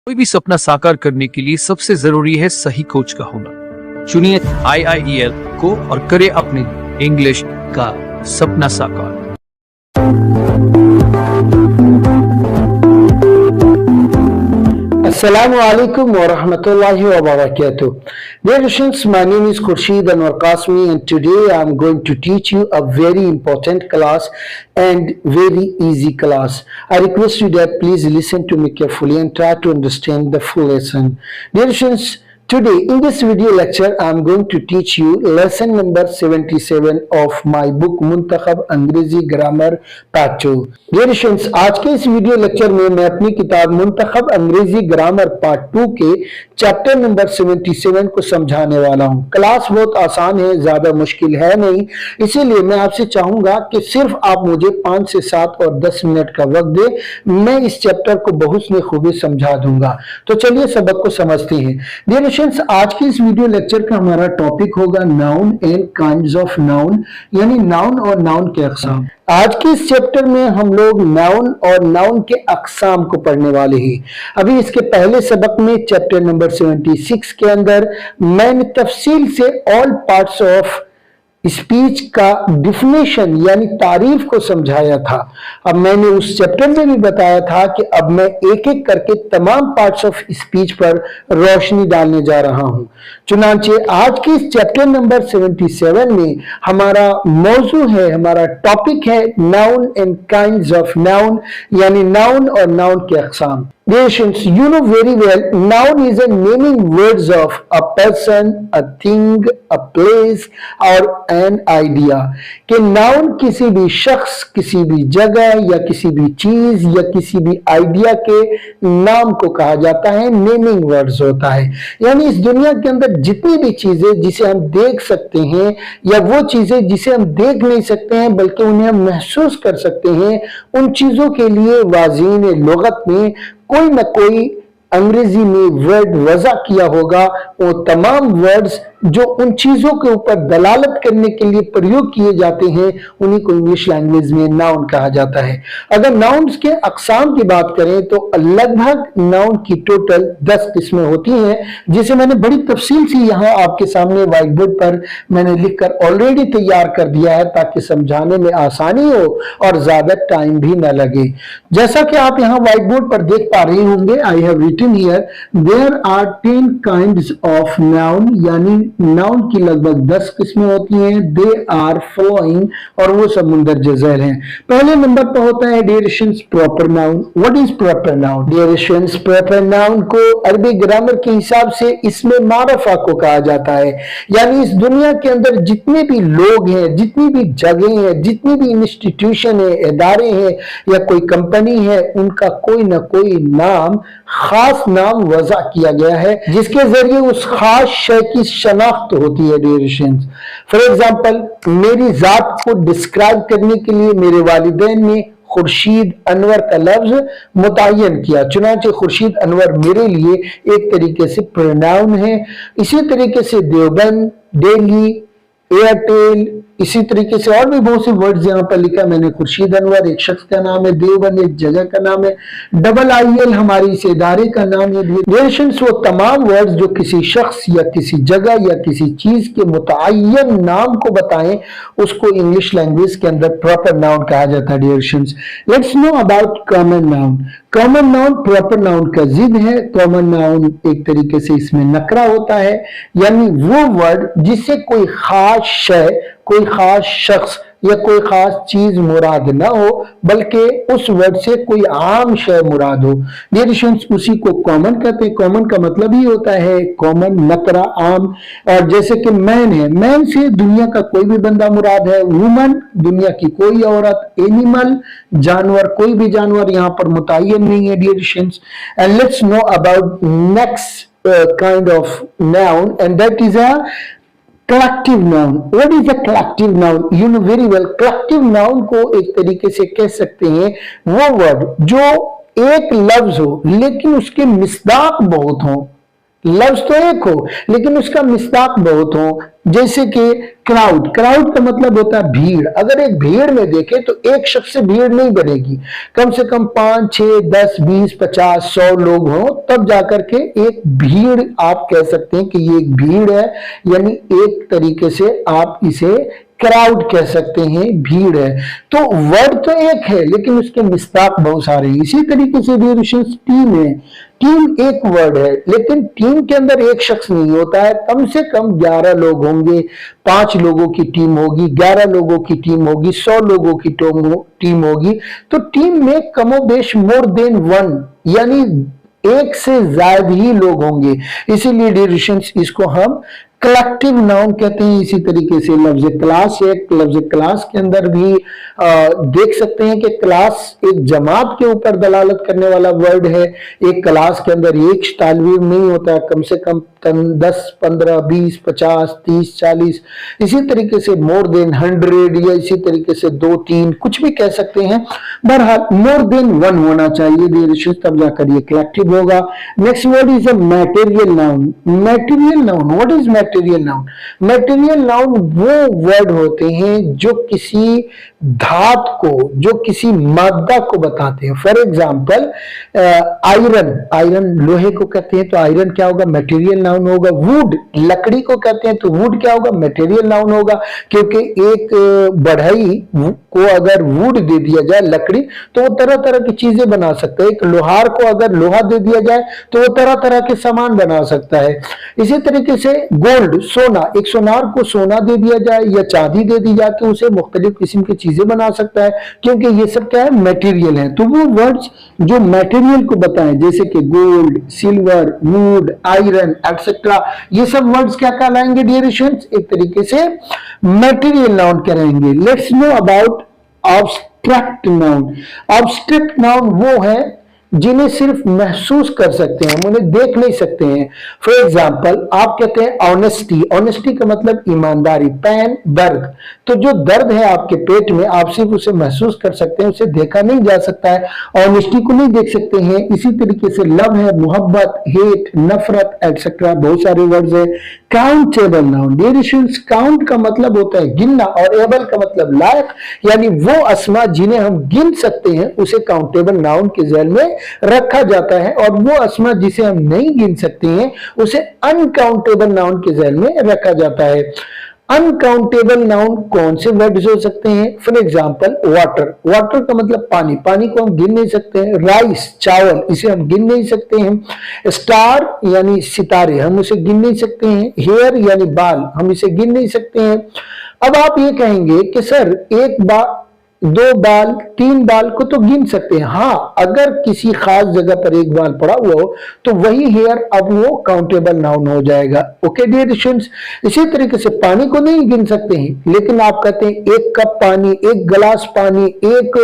कोई भी सपना साकार करने के लिए सबसे जरूरी है सही कोच का होना। चुनिए IIEL को और करें अपने इंग्लिश का सपना साकार। Assalamu alaikum wa rahmatullahi wa barakatuh. Dear students, my name is Khurshid Anwar Qasmi and today I am going to teach you a very important class and very easy class. I request you that please listen to me carefully and try to understand the full lesson. Dear students, today in this video lecture I am going to teach you lesson number 77 of my book Muntakhab Angrezi Grammar Part 2. Dear students, आज के इस video lecture में मैं अपनी किताब मुंतखब अंग्रेजी grammar part 2 के चैप्टर नंबर 77 को समझाने वाला हूं। क्लास बहुत आसान है, ज्यादा मुश्किल है नहीं, इसीलिए मैं आपसे चाहूंगा कि सिर्फ आप मुझे 5 से 7 और 10 मिनट का वक्त दे, मैं इस चैप्टर को बहुत खूबी समझा दूंगा। तो चलिए सबक को समझते हैं। डियर स्टूडेंट्स, आज के इस वीडियो लेक्चर का हमारा टॉपिक होगा noun and kinds of noun, यानी नाउन और नाउन के अक़साम। आज के इस चैप्टर में हम लोग नाउन और नाउन के अक़साम को पढ़ने वाले हैं। अभी इसके पहले सबक में चैप्टर नंबर 76 के अंदर मैंने तफसील से ऑल पार्ट्स ऑफ स्पीच का डिफिनेशन यानी तारीफ को समझाया था। अब मैंने उस चैप्टर में भी बताया था कि अब मैं एक एक करके तमाम पार्ट्स ऑफ स्पीच पर रोशनी डालने जा रहा हूं। चुनांचे आज के इस चैप्टर नंबर 77 में हमारा मौजू है, हमारा टॉपिक है noun and kinds of noun, यानी नाउन और नाउन के अक़साम। Dear students, you know very well, noun is a naming words of a person, a thing, a place or an idea. कि नाउन किसी भी शख्स, किसी भी जगह या किसी भी चीज या किसी भी आइडिया के नाम को कहा जाता है, नेमिंग वर्ड्स होता है। यानी इस दुनिया के अंदर जितनी भी चीजें जिसे हम देख सकते हैं या वो चीजें जिसे हम देख नहीं सकते हैं बल्कि उन्हें हम महसूस कर सकते हैं, उन चीजों के लिए वाज़ीन लुगत में कोई न कोई अंग्रेजी में वर्ड वज़ा किया होगा। वो तमाम वर्ड्स जो उन चीजों के ऊपर दलालत करने के लिए प्रयोग किए जाते हैं उन्हीं को इंग्लिश लैंग्वेज में नाउन कहा जाता है। अगर नाउन्स के अक़साम की बात करें तो लगभग नाउन की टोटल 10 किस्में होती हैं, जिसे मैंने बड़ी तफसील से यहाँ आपके सामने व्हाइट बोर्ड पर मैंने लिखकर ऑलरेडी तैयार कर दिया है ताकि समझाने में आसानी हो और ज्यादा टाइम भी न लगे। जैसा कि आप यहाँ व्हाइट बोर्ड पर देख पा रहे होंगे, I have written here there are 10 kinds of noun, यानी नाउन की लगभग 10 किस्में होती हैं। दे आर फॉलोइंग, और वो सब मुंदरज झैल हैं। पहले नंबर पर होता है dear students proper noun. What is proper noun? Dear students, proper noun को अरबी ग्रामर के हिसाब से इसमें मारफा को कहा जाता है, यानी इस दुनिया के अंदर जितने भी लोग हैं, जितनी भी जगह हैं, जितनी भी इंस्टीट्यूशन है, इदारे हैं या कोई कंपनी है, उनका कोई ना कोई नाम, खास नाम वज़ा किया गया है जिसके जरिए उस खास शय की शनाख्त होती है। डियर स्टूडेंट्स, फॉर एग्जांपल मेरी जात को डिस्क्राइब करने के लिए मेरे वालिदैन ने खुर्शीद अनवर का लफ्ज मुतय्यन किया, चुनांचे खुर्शीद अनवर मेरे लिए एक तरीके से प्रोनाउन है। इसी तरीके से देवबंद, दिल्ली, एयरटेल, इसी तरीके से और भी बहुत से वर्ड्स यहाँ पर लिखा। मैंने खुर्शीद अनवर एक शख्स का नाम है, देवबंद एक जगह का नाम है, IIL हमारी इस इदारे का नाम है। रिलेशंस वो तमाम वर्ड्स जो किसी शख्स या किसी जगह या किसी चीज के मुतय्यन नाम को बताएं, उसको इंग्लिश लैंग्वेज के अंदर प्रॉपर नाउन कहा जाता है। Dear students, let's know about common noun. Common noun proper noun का जिद है। कॉमन नाउन एक तरीके से इसमें नकरा होता है, यानी वो वर्ड जिससे कोई खास शय, कोई खास शख्स या कोई खास चीज मुराद ना हो बल्कि उस वर्ड से कोई आम शय मुराद हो। डियर स्टूडेंट्स, उसी को कॉमन कहते हैं। कॉमन का मतलब ही होता है कॉमन, नकरा, आम। और जैसे कि मैन है, मैन से दुनिया का कोई भी बंदा मुराद है। वुमन, दुनिया की कोई औरत। एनिमल, जानवर, कोई भी जानवर यहाँ पर मुतय्यन नहीं है। Dear students, and let's know about next kind of noun and that is a collective noun. What is a collective noun? You know very well. Collective noun को एक तरीके से कह सकते हैं वो वर्ड जो एक लफ्ज हो लेकिन उसके मिसदाक बहुत हो, लफ्ज तो एक हो लेकिन उसका मिस्ताक बहुत हो। जैसे कि क्राउड, क्राउड का मतलब होता है भीड़। अगर एक भीड़ में देखें तो एक शख्स से भीड़ नहीं बनेगी, कम से कम 5, 6, 10, 20, 50, 100 लोग हों तब जाकर के एक भीड़ आप कह सकते हैं कि ये एक भीड़ है, यानी एक तरीके से आप इसे क्राउड कह सकते हैं, भीड़ है। तो वर्ड तो एक है लेकिन उसके मिस्ताक बहुत सारे हैं। इसी तरीके से टीम है, टीम एक वर्ड है लेकिन टीम के अंदर एक शख्स नहीं होता है, कम से कम 11 लोग होंगे। 5 लोगों की टीम होगी, 11 लोगों की टीम होगी, 100 लोगों की टीम होगी। तो टीम में कमोबेश मोर देन वन, यानी एक से ज्यादा ही लोग होंगे, इसीलिए डियरेशंस इसको हम कलेक्टिव नाउन कहते हैं। इसी तरीके से लफ्ज क्लास है, लफ्ज क्लास के अंदर भी देख सकते हैं कि क्लास एक जमात के ऊपर दलालत करने वाला वर्ड है। एक क्लास के अंदर एक तालिब इल्म नहीं होता है, कम से कम 10, 15, 20, 50, 30, 40, इसी तरीके से मोर देन 100 या इसी तरीके से 2, 3 कुछ भी कह सकते हैं। बहरहाल मोर देन वन होना चाहिए डियरेशन, तब जाकर ये कलेक्टिव होगा। Next word is a material noun. Material noun, what is material noun? Material noun वो वर्ड होते हैं जो किसी धातु को, जो किसी मादा को बताते हैं। फॉर एग्जाम्पल आयरन, आयरन लोहे को कहते हैं तो आयरन क्या होगा? मटेरियल नाउन होगा। वुड, लकड़ी को कहते हैं तो वुड क्या होगा? मटेरियल नाउन होगा, क्योंकि एक बढ़ई को अगर वुड दे दिया जाए, लकड़ी, तो वो तरह तरह की चीजें बना सकता है। एक लोहार को अगर लोहा दे दिया जाए तो वो तरह तरह के सामान बना सकता है। इसी तरीके से गोल्ड, सोना, एक सोनार को सोना दे दिया जाए या चांदी दे दी जाए तो उसे मुख्तलिफ किस्म की चीजें बना सकता है, क्योंकि ये सब क्या है? मटेरियल है। तो वो वर्ड्स जो मटेरियल को बताएं, जैसे कि gold, silver, wood, iron etcetera, ये सब वर्ड्स क्या कहलाएंगे डियरेशंस? एक तरीके से मटेरियल नाउन कहलाएंगे। Let's know about abstract noun. Abstract noun वो है जिन्हें सिर्फ महसूस कर सकते हैं, हम उन्हें देख नहीं सकते हैं। फॉर एग्जाम्पल आप कहते हैं ऑनेस्टी, ऑनेस्टी का मतलब ईमानदारी। पेन, दर्द, तो जो दर्द है आपके पेट में आप सिर्फ उसे महसूस कर सकते हैं, उसे देखा नहीं जा सकता है, ऑनेस्टी को नहीं देख सकते हैं। इसी तरीके से लव है, मोहब्बत, हेट, नफरत एटसेट्रा, बहुत सारे वर्ड्स है। काउंटेबल नाउन डियरेशंस, काउंट का मतलब होता है गिनना और एबल का मतलब लायक, यानी वो अस्मा जिन्हें हम गिन सकते हैं उसे काउंटेबल नाउन के ज़ैल में रखा जाता है, और वो अस्मा जिसे हम नहीं गिन सकते हैं उसे अनकाउंटेबल नाउन के ज़ैल में रखा जाता है। अनकाउंटेबल नाउन कौन से वर्ड्स हो सकते हैं? फॉर एग्जाम्पल वाटर, वाटर का मतलब पानी, पानी को हम गिन नहीं सकते हैं। राइस, चावल, इसे हम गिन नहीं सकते हैं। स्टार यानी सितारे, हम उसे गिन नहीं सकते हैं। हेयर यानी बाल, हम इसे गिन नहीं सकते हैं। अब आप ये कहेंगे कि सर एक बार 2 बाल 3 बाल को तो गिन सकते हैं। हाँ, अगर किसी खास जगह पर एक बाल पड़ा हुआ हो तो वही हेयर अब वो काउंटेबल नाउन हो जाएगा। ओके डियर स्टूडेंट्स, इसी तरीके से पानी को नहीं गिन सकते हैं, लेकिन आप कहते हैं 1 कप पानी, 1 गिलास पानी, 1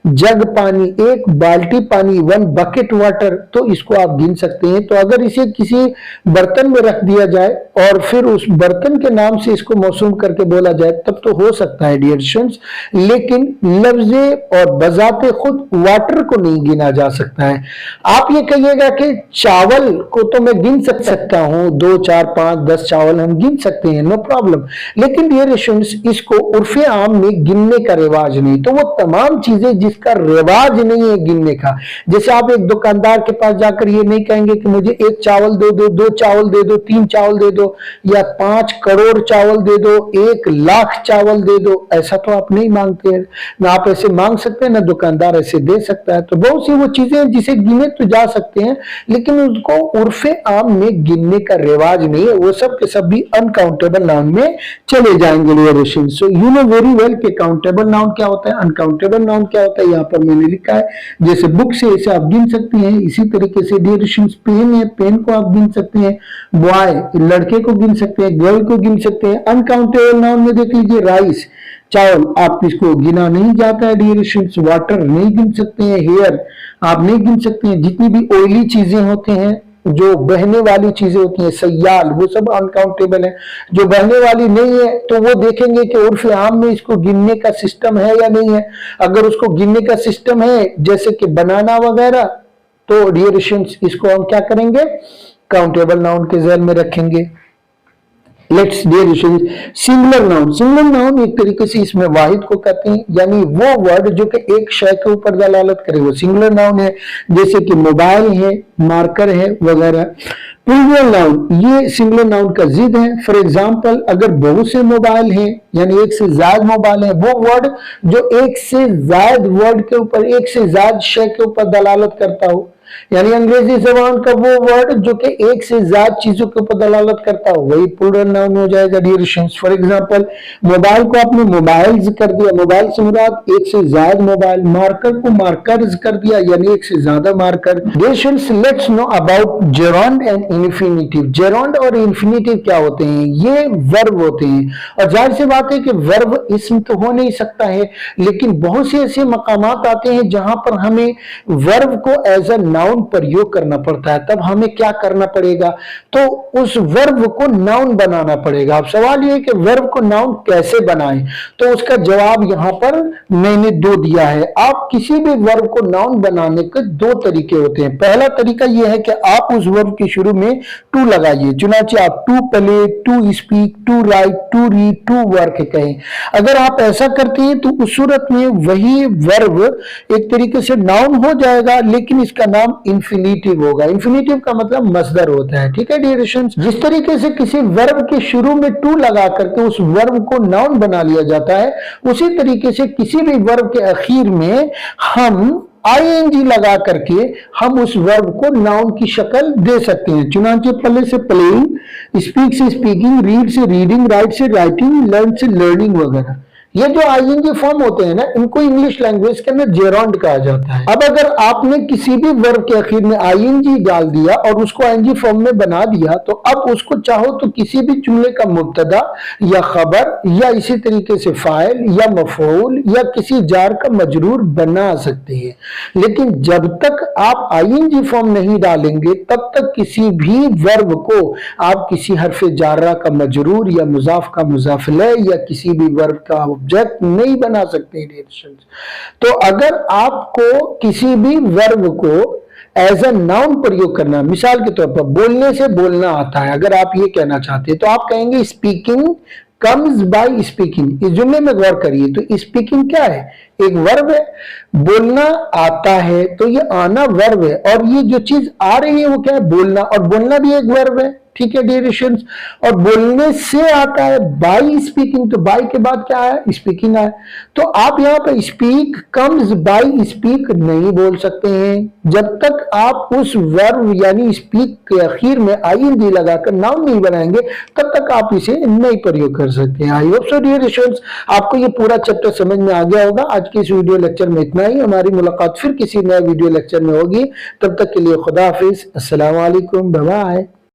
जग पानी, 1 बाल्टी पानी, 1 बकेट वाटर, तो इसको आप गिन सकते हैं। तो अगर इसे किसी बर्तन में रख दिया जाए और फिर उस बर्तन के नाम से इसको मौसूम करके बोला जाए तब तो हो सकता है डियर स्टूडेंट्स, लेकिन लफ्जे और बजाते खुद वाटर को नहीं गिना जा सकता है। आप ये कहिएगा कि चावल को तो मैं गिन सकता हूं, 2, 4, 5, 10 चावल हम गिन सकते हैं, नो प्रॉब्लम, लेकिन डियर स्टूडेंट्स इसको उर्फे आम में गिनने का रिवाज नहीं। तो वो तमाम चीजें जिसका रिवाज नहीं है गिनने का, जैसे आप एक दुकानदार के पास जाकर ये नहीं कहेंगे कि मुझे 1 चावल दे दो, 2 चावल दे दो, 3 चावल दे दो, या 5 करोड़ चावल दे दो, 1 लाख चावल दे दो, ऐसा तो आप नहीं मांगते हैं। ना आप ऐसे मांग सकते हैं, ना दुकानदार ऐसे दे सकता है। तो बहुत सी वो चीजें हैं जिसे गिने तो जा सकते हैं, लेकिन उसको उर्फे आम में गिनने का रिवाज नहीं है, वो सब के सब भी अनकाउंटेबल नाउन में चले जाएंगे। So you know very well कि काउंटेबल नाउन क्या होता है, अनकाउंटेबल नाउन क्या होता है, यहाँ पर मैंने लिखा है। जैसे बुक से इसे आप गिन सकते हैं, इसी तरीके से डियरेशंस पेन है, पेन को आप गिन सकते हैं। बॉय, लड़के को गिन सकते हैं, गर्ल को गिन सकते हैं। अनकाउंटेबल नाउन में देख लीजिए राइस, चावल, आप इसको गिना नहीं जाता है डियरेशंस। वाटर नहीं गिन सकते हैं, हेयर आप नहीं गिन सकते हैं। जितनी भी ऑयली चीजें होते हैं, जो बहने वाली चीजें होती हैं, सयाल, वो सब अनकाउंटेबल है। जो बहने वाली नहीं है तो वो देखेंगे कि उर्फ आम में इसको गिनने का सिस्टम है या नहीं है। अगर उसको गिनने का सिस्टम है, जैसे कि बनाना वगैरह, तो डियरेशंस इसको हम क्या करेंगे? काउंटेबल नाउन के ज़ेल में रखेंगे। Let's dear students, singular noun, singular noun एक तरीके से इसमें वाहिद को कहते हैं, यानी वो वर्ड जो कि एक शय के ऊपर दलालत करे वो सिंगुलर नाउन है, जैसे कि मोबाइल है, मार्कर है वगैरह। प्लूरल नाउन ये सिंगुलर नाउन का जिद है। फॉर एग्जांपल अगर बहुत से मोबाइल हैं यानी एक से ज्यादा मोबाइल है, वो वर्ड जो एक से ज्यादा वर्ड के ऊपर, एक से ज्यादा शय के ऊपर दलालत करता हो, यानी अंग्रेजी जबान का वो वर्ड जो कि एक से ज्यादा चीजों के ऊपर दलालत करता हो, वही प्लूरल नाउन हो जाएगा dear students. For example mobile को आपने मोबाइल्स कर दिया, मोबाइल से मुराद एक से ज्यादा मोबाइल, मार्कर को मार्कर्स कर दिया यानी एक से ज्यादा marker. Dear students, let's know about gerund and infinitive. Gerund और इन्फिनिटिव क्या होते हैं? ये वर्ब होते हैं, और जाहिर सी बात है कि वर्ब इसम तो हो नहीं सकता है, लेकिन बहुत से ऐसे मकामात आते हैं जहां पर हमें वर्ब को एज अ नाउन प्रयोग करना पड़ता है। तब हमें क्या करना पड़ेगा? तो उस वर्ब को नाउन बनाना पड़ेगा। अब सवाल यह है कि वर्ब को नाउन कैसे बनाएं, तो उसका जवाब यहां पर मैंने दो दिया है। आप किसी भी वर्ब को नाउन बनाने के दो तरीके होते हैं। पहला तरीका यह है कि आप उस वर्ब के शुरू में टू लगाइए, चुनाचे आप to play, to speak, to write, to read, to work कहें। अगर आप ऐसा करते हैं तो उस सूरत में वही वर्ब एक तरीके से नाउन हो जाएगा, लेकिन इसका नाम इंफिनिटिव होगा। इंफिनिटिव का मतलब मसदर होता है। ठीक है डियर स्टूडेंट्स, जिस तरीके से किसी वर्ब के शुरू में टू लगा करके उस वर्ब को नाउन बना लिया जाता है, उसी तरीके से किसी भी वर्ब के आखिर में हम आईएनजी लगा करके हम उस वर्ब को नाउन की शक्ल दे सकते हैं। चुनांचे प्ले से प्लेइंग, स्पीक से स्पीकिंग, रीड से रीडिंग, राइट से राइटिंग, लर्न से लर्निंग वगैरह। ये जो आईएनजी फॉर्म होते हैं ना, इनको इंग्लिश लैंग्वेज के अंदर जेरोंड कहा जाता है। अब अगर आपने किसी भी वर्ब के आखिर में आईएनजी डाल दिया और उसको आईएनजी फॉर्म में बना दिया, तो अब उसको चाहो तो किसी भी जुमले का मुब्तदा या खबर या इसी तरीके से फाइल या मफऊल या किसी जार का मजरूर बना सकते हैं। लेकिन जब तक आप आईएनजी फॉर्म नहीं डालेंगे, तब तक किसी भी वर्ब को आप किसी हरफ जारा का मजरूर या मुजाफ का मुजाफ इलैह या किसी भी वर्ब का ऑब्जेक्ट नहीं बना सकते। तो अगर आपको किसी भी वर्ब को एज अ नाउन प्रयोग करना, मिसाल के तौर पर बोलने से बोलना आता है, अगर आप ये कहना चाहते हैं तो आप कहेंगे स्पीकिंग कम्स बाय स्पीकिंग। इस जुमले में गौर करिए, तो स्पीकिंग क्या है? एक वर्ब है। बोलना आता है तो ये आना वर्ब है, और ये जो चीज आ रही है वो क्या है? बोलना, और बोलना भी एक वर्ब है। ठीक है डियर स्टूडेंट्स, और बोलने से आता है बाय स्पीकिंग, तो बाय के बाद क्या है? स्पीकिंग आया। तो आप यहाँ पे स्पीक कम्स बाय स्पीक नहीं बोल सकते हैं जब तक आप उस वर्ब यानी स्पीक के आखिर में आईएनजी लगाकर नाउन नहीं बनाएंगे, तब तक आप इसे नहीं प्रयोग कर सकते हैं। I hope so dear students, आपको ये पूरा चैप्टर समझ में आ गया होगा। आज के इस वीडियो लेक्चर में इतना ही। हमारी मुलाकात फिर किसी नए वीडियो लेक्चर में होगी। तब तक के लिए खुदा हाफिज, अस्सलाम वालेकुम, बाय बाय।